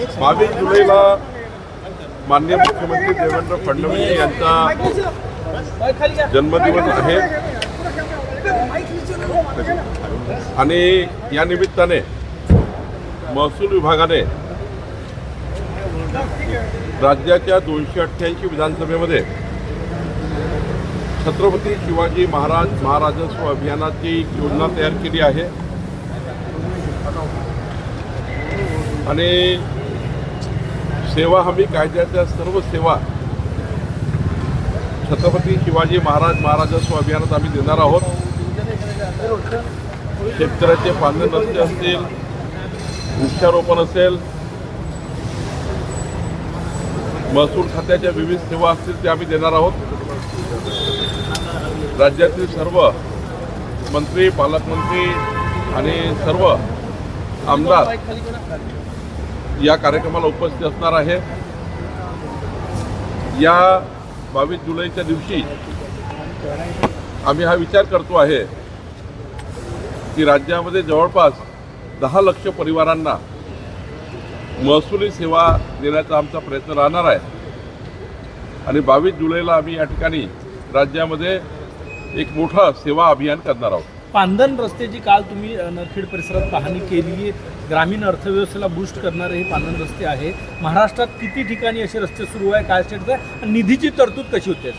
22 जुलैला माननीय मुख्यमंत्री देवेंद्र फडणवीस यांचा जन्मदिवस आहे आणि या निमित्ताने महसूल विभागाने राज्याच्या 288 विधानसभेमध्ये छत्रपती शिवाजी महाराज महाराजस्व अभियानाची योजना तयार केली आहे आणि सेवा हमी कायद्याच्या सर्व सेवा छत्रपती शिवाजी महाराज महाराजस्व अभियानात आम्ही देणार आहोत। शेतकऱ्याचे पांढरे रस्ते असतील, वृक्षारोपण असेल, महसूल खात्याच्या विविध सेवा असतील ते आम्ही देणार आहोत। राज्यातील सर्व मंत्री, पालकमंत्री आणि सर्व आमदार या कार्यक्रमाला उपस्थित असणार आहे। या 22 जुलैच्या दिवशी आम्ही हा विचार करतो आहे की राज्यामध्ये जवळपास 10 लाख परिवारांना महसुली सेवा देण्याचा आमचा प्रयत्न राहणार आहे आणि 22 जुलैला आम्ही या ठिकाणी राज्यामध्ये एक मोठा सेवा अभियान करणार आहोत। पांधन रस्त्याची काल तुम्ही नरखेड परिसरात पाहणी केली। ग्रामीण अर्थव्यवस्थेला बूस्ट करणारे हे पांधन रस्ते आहे। महाराष्ट्रात किती ठिकाणी असे रस्ते सुरू आहे, काय स्टेटस आहे, निधीची तरतूद कशी होते?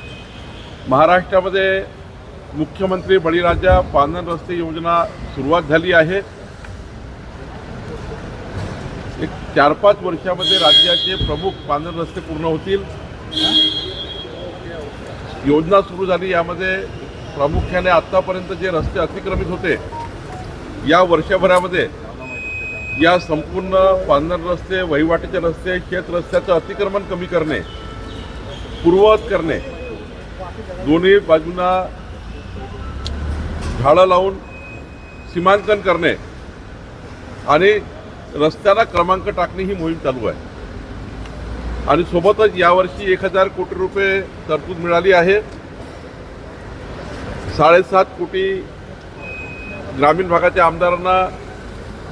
महाराष्ट्रामध्ये मुख्यमंत्री बळीराजा पांधन रस्ते योजना सुरुवात झाली आहे। एक 4-5 वर्षामध्ये राज्याचे प्रमुख पांधन रस्ते पूर्ण होतील। योजना सुरू झाली, यामध्ये प्रामुख्याने आतापर्यंत जे रस्ते अतिक्रमित होते या वर्षभरामध्ये या संपूर्ण पांधन रस्ते, वहिवाटीचे रस्ते, शेत रस्त्याचं अतिक्रमण कमी करणे, पूर्ववत करणे, दोन्ही बाजूंना झाडं लावून सीमांकन करणे आणि रस्त्याला क्रमांक टाकणे ही मोहीम चालू आहे आणि सोबतच यावर्षी 1000 कोटी रुपये तरतूद मिळाली आहे। 7.5 कोटी ग्रामीण भागाच्या आमदारांना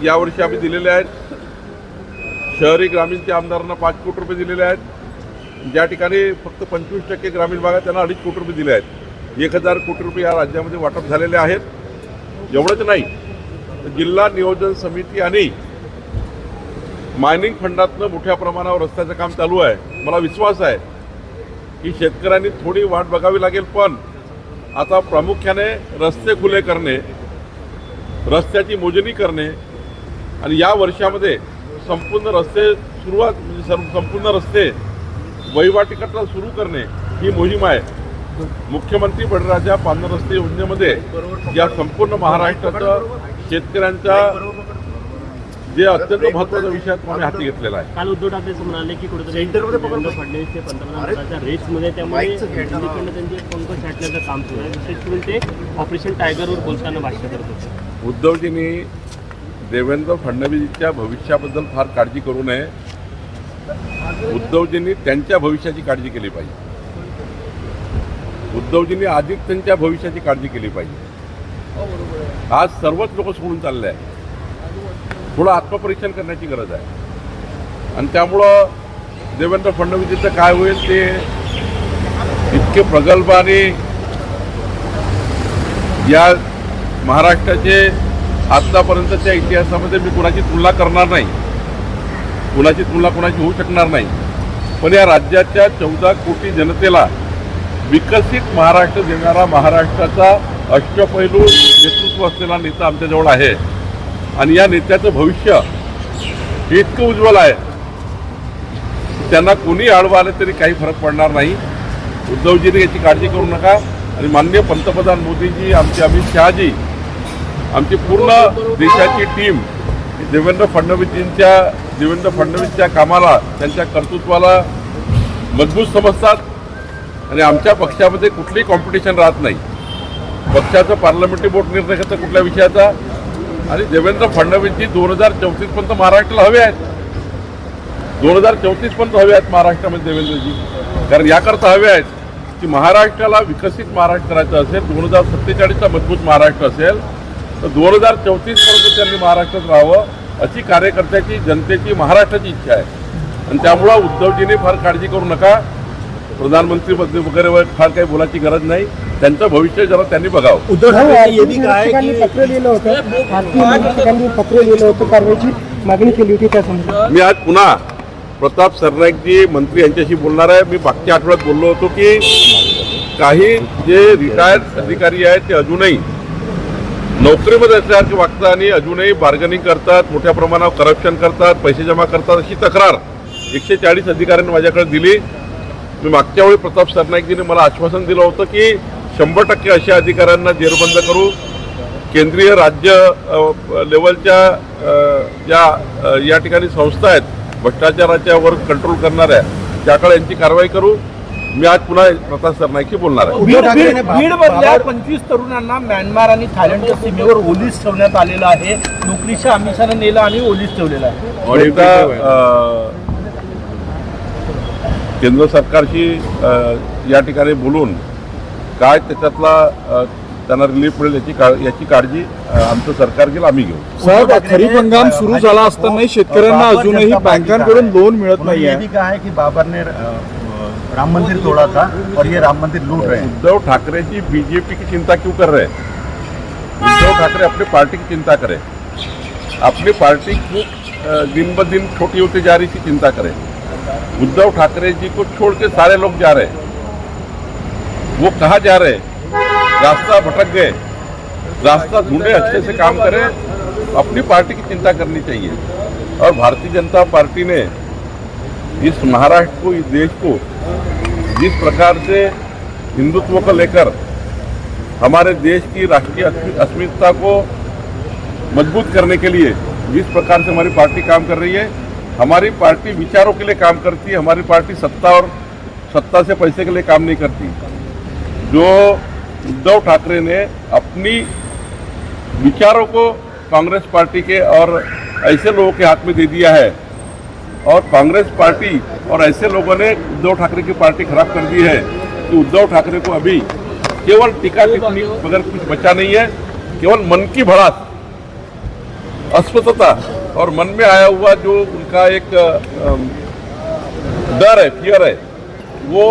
यावर्षी आम्ही दिलेले आहेत। शहरी ग्रामीणच्या आमदारांना 5 कोटी रुपये दिलेले आहेत। ज्या ठिकाणी फक्त 25% ग्रामीण भागात त्यांना 2.5 कोटी रुपये दिले आहेत। 1000 कोटी रुपये या राज्यामध्ये वाटप झालेले आहेत। एवढंच नाही, जिल्हा नियोजन समिती आणि मायनिंग फंडातनं मोठ्या प्रमाणावर रस्त्याचं काम चालू आहे। मला विश्वास आहे की शेतकऱ्यांनी थोडी वाट बघावी लागेल, पण आता प्रामुख्याने रस्ते खुले करणे, रस्त्याची मोजणी करणे आणि या वर्षामध्ये संपूर्ण रस्ते संपूर्ण रस्ते वहिवाटीकरता सुरू करणे ही मोहीम आहे। मुख्यमंत्री बळीराजा पांधन रस्ते योजनेमध्ये या संपूर्ण महाराष्ट्राचं शेतकऱ्यांचा जे अत्यंत महत्त्वाचा विषय आम्ही हाती घेतलेला आहे। काल उद्धव ठाकरे म्हणाले की कुठेतरी देवेंद्र फडणवीस ते पंतप्रधानांच्या रेसमध्ये त्यामुळे त्यांचे पंख छाटण्याचं काम सुरू आहे। विशेष करून ते ऑपरेशन टायगरवर बोलताना भाष्य करत होते। उद्धवजींनी देवेंद्र फडणवीसच्या भविष्याबद्दल फार काळजी करू नये। उद्धवजींनी त्यांच्या भविष्याची काळजी केली पाहिजे। उद्धवजींनी अधिक त्यांच्या भविष्याची काळजी केली पाहिजे। आज सर्वच लोक सोडून चालले आहे। थोडं आत्मपरीक्षण करण्याची गरज आहे आणि त्यामुळं देवेंद्र फडणवीसचं काय होईल ते इतके प्रगल्भ आणि या महाराष्ट्राचे आत्तापर्यंतच्या इतिहासामध्ये मी कुणाची तुलना करणार नाही, कुणाची तुलना कुणाची होऊ शकणार नाही, पण या राज्याच्या 14 कोटी जनतेला विकसित महाराष्ट्र देणारा महाराष्ट्राचा अष्टपैलू नेतृत्व असलेला नेता आमच्याजवळ आहे आणि या नेत्याचं भविष्य हे इतकं उज्ज्वल आहे, त्यांना कोणी आडवं आलं तरी काही फरक पडणार नाही। उद्धवजींनी याची काळजी करू नका आणि माननीय पंतप्रधान मोदीजी, आमचे अमित शहाजी, आमची पूर्ण देशाची टीम देवेंद्र फडणवीसच्या कामाला, त्यांच्या कर्तृत्वाला मजबूत समजतात आणि आमच्या पक्षामध्ये कुठलीही कॉम्पिटिशन राहत नाही। पक्षाचं पार्लमेंटरी बोर्ड निर्णय करतं कुठल्या विषयाचा आणि देवेंद्र फडणवीसजी 2034 पर्यंत महाराष्ट्राला हवे आहेत। 2034 पर्यंत हवे आहेत महाराष्ट्रामध्ये देवेंद्रजी, कारण याकरता हवे आहेत की महाराष्ट्राला विकसित महाराष्ट्र करायचं असेल, 2047चा मजबूत महाराष्ट्र असेल तर 2034 पर्यंत त्यांनी महाराष्ट्रात राहावं अशी कार्यकर्त्याची जनतेची महाराष्ट्राची इच्छा आहे. आणि त्यामुळं उद्धवजींनी फार काळजी करू नका. प्रधानमंत्री पद वगैरे फार काही बोलायची गरज नाही. त्यांचं भविष्य जरा त्यांनी बघावं. उद्धव ठाकरे यांनी पत्र लिहिलं होतं, भारतीय निरीक्षकांनी पत्र लिहिलं होतं, कारवाईची मागणी केली होती त्या संदर्भात. मी आज पुन्हा प्रताप सरनाईकजी मंत्री यांच्याशी बोलणार आहे. मी मागच्या आठवड्यात बोललो होतो की काही जे रिटायर्ड अधिकारी आहेत ते अजूनही नोकरीमध्ये असल्यासारखे वागतात आणि अजूनही बार्गेनिंग करतात, मोठ्या प्रमाणावर करप्शन करतात, पैसे जमा करतात, अशी तक्रार 140 अधिकाऱ्यांनी माझ्याकडे दिली. मी मागच्या वेळी प्रताप सरनाईकजींनी मला आश्वासन दिलं होतं की 100% अशा अधिकाऱ्यांना जेरबंद करू. केंद्रीय राज्य लेवलच्या ज्या या ठिकाणी संस्था आहेत भ्रष्टाचाराच्या वर कंट्रोल करणाऱ्या, त्याकडे यांची कारवाई करू. मी आज पुन्हा प्रताप सरनाईकशी बोलणार आहे. बीडमधल्या 25 तरुणांना म्यानमार आणि थायलंडच्या सीमेवर ओलीस ठेवण्यात आलेलं आहे. नोकरीच्या आमिषानं नेलं आणि ओलीस ठेवलेलं आहे. आणि केंद्र सरकारशी या ठिकाणी बोलून काय त्याच्यातला त्यांना रिलीफ मिळेल याची काळजी आमचं सरकार घेईल, आम्ही घेऊ. साहेब, खरीप हंगाम सुरू झाला असतानाही शेतकऱ्यांना अजूनही बँकांकडून लोन मिळत नाही ये भी कहा है कि बाबर ने राम मंदिर तोड़ा था और ये राम मंदिर लूट रहे हैं. उद्धव ठाकरे जी बीजेपी की चिंता क्यों कर रहे हैं? उद्धव ठाकरे अपनी पार्टी की चिंता करें. अपनी पार्टी क्यों दिन ब दिन छोटी होती जा रही थी, चिंता करें. उद्धव ठाकरे जी को छोड़ के सारे लोग जा रहे हैं. वो कहाँ जा रहे हैं? रास्ता भटक गए. रास्ता ढूंढे, अच्छे से काम करें. अपनी पार्टी की चिंता करनी चाहिए. और भारतीय जनता पार्टी ने इस महाराष्ट्र को, इस देश को जिस प्रकार से हिंदुत्व को लेकर हमारे देश की राष्ट्रीय अस्मिता को मजबूत करने के लिए जिस प्रकार से हमारी पार्टी काम कर रही है, हमारी पार्टी विचारों के लिए काम करती है. हमारी पार्टी सत्ता और सत्ता से पैसे के लिए काम नहीं करती. जो उद्धव ठाकरे ने अपनी विचारों को कांग्रेस पार्टी के और ऐसे लोगों के हाथ में दे दिया है, और कांग्रेस पार्टी और ऐसे लोगों ने उद्धव ठाकरे की पार्टी खराब कर दी है कि उद्धव ठाकरे को अभी केवल टीका टिप्पणी मगर कुछ बचा नहीं है. केवल मन की भड़ास, अस्वस्थता और मन में आया हुआ जो उनका एक डर है, फियर है, वो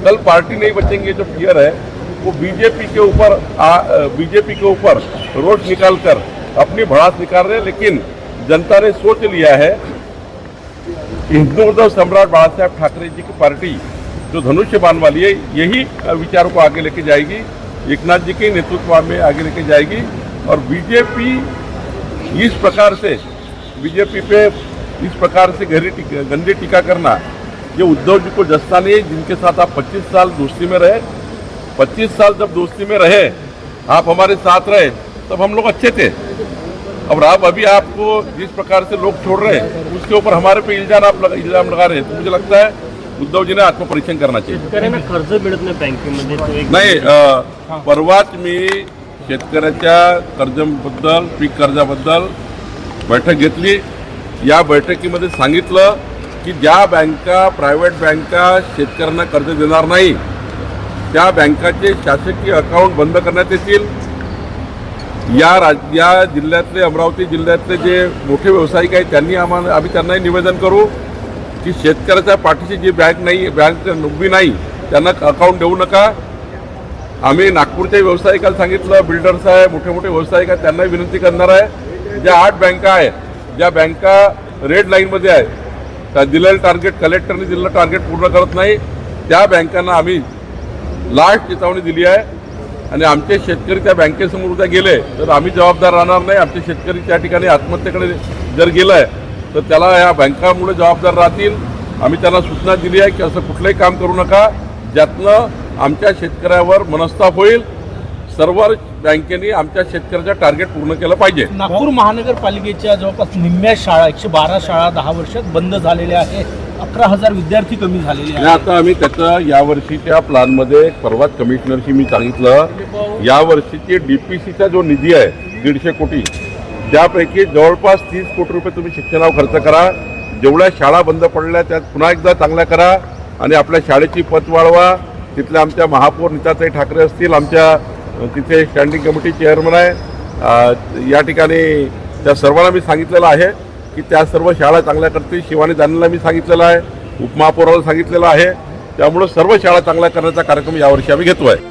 कल पार्टी नहीं बचेंगे. जो फियर है वो बीजेपी के ऊपर रोष निकाल कर अपनी भड़ास निकाल रहे हैं. लेकिन जनता ने सोच लिया है कि हिंदू सम्राट बाला साहेब ठाकरे जी की पार्टी जो धनुष्य बाण वाली है, यही विचारों को आगे लेके जाएगी. एकनाथ जी के नेतृत्व में आगे लेके जाएगी. और बीजेपी इस प्रकार से बीजेपी पे इस प्रकार से गंदी टीका करना, ये उद्धव जी को जस्ता नहीं है. जिनके साथ आप 25 साल दोस्ती में रहे, 25 साल जब दोस्ती में रहे, आप हमारे साथ रहे, तब हम लोग अच्छे थे. अब अभी आपको जिस प्रकार से लोग छोड़ रहे हैं, उसके ऊपर हमारे पे इल्जाम लगा रहे हैं. तो मुझे लगता है उद्धव जी ने आत्मपरीक्षण करना चाहिए. शेतकऱ्यांना कर्ज मिळत नाही बँकेमध्ये, तो एक नाही, परवाच मी शेतकऱ्याच्या कर्जाबद्दल, पीक कर्जाबद्दल बैठक घेतली. या बैठकीमध्ये सांगितलं की ज्या बँका, प्रायव्हेट बँका शेतकऱ्यांना कर्ज देणार नाही, त्या बँकाचे शासकीय अकाउंट बंद करण्यात येतील. या जिल्ह्यातले, अमरावती जिल्ह्यातले जे मोठे व्यावसायिक आहेत आम्ही त्यांनाही निवेदन करू की शेतकऱ्याच्या पाठीशी जी बँक उभी नाही त्यांना अकाउंट देऊ नका. आम्ही नागपूरच्या व्यावसायिकाला सांगितलं, बिल्डर्स आहे, मोठे मोठे व्यावसायिक आहेत, त्यांनाही विनंती करणार आहे. ज्या 8 बँका आहेत, ज्या बँका रेड लाईनमध्ये आहेत, त्या दिलेलं टार्गेट, कलेक्टरने दिलेलं टार्गेट पूर्ण करत नाही, त्या बँकांना आम्ही लास्ट चेतावणी दिली आहे. आणि आमचे शेतकरी त्या बँकेसमोर उद्या गेले तर आम्ही जबाबदार राहणार नाही. आमचे शेतकरी त्या ठिकाणी आत्महत्येकडे जर गेलाय तर त्याला या बँकामुळे जबाबदार राहतील. आम्ही त्यांना सूचना दिली आहे की असं कुठलंही काम करू नका ज्यातनं आमच्या शेतकऱ्यावर मनस्ताप होईल. सर्व बँकेने आमच्या शेतकऱ्याचं टार्गेट पूर्ण केलं पाहिजे. नागपूर महानगरपालिकेच्या जवळपास निम्म्या शाळा, 112 शाळा 10 वर्षात बंद झालेल्या आहेत. 11,000 विद्यार्थी कमी झालेले आहेत. आता आम्ही त्याचं यावर्षीच्या प्लॅनमध्ये परवाच कमिशनरशी मी सांगितलं, यावर्षीची DPCचा जो निधी आहे 150 कोटी, त्यापैकी जवळपास 30 कोटी रुपये तुम्ही शिक्षणावर खर्च करा. जेवढ्या शाळा बंद पडल्या त्यात पुन्हा एकदा चांगल्या करा आणि आपल्या शाळेची पत वाढवा. तिथल्या आमच्या महापौर नीताताई ठाकरे असतील, आमच्या तिथे स्टँडिंग कमिटी चेअरमन आहे, या ठिकाणी त्या सर्वांना मी सांगितलेलं आहे की त्या सर्व शाळा चांगल्या करतील. शिवानी दानवेला मी सांगितलेलं आहे, उपमहापौराला सांगितलेलं आहे. त्यामुळं सर्व शाळा चांगल्या करण्याचा कार्यक्रम यावर्षी आम्ही घेतो आहे.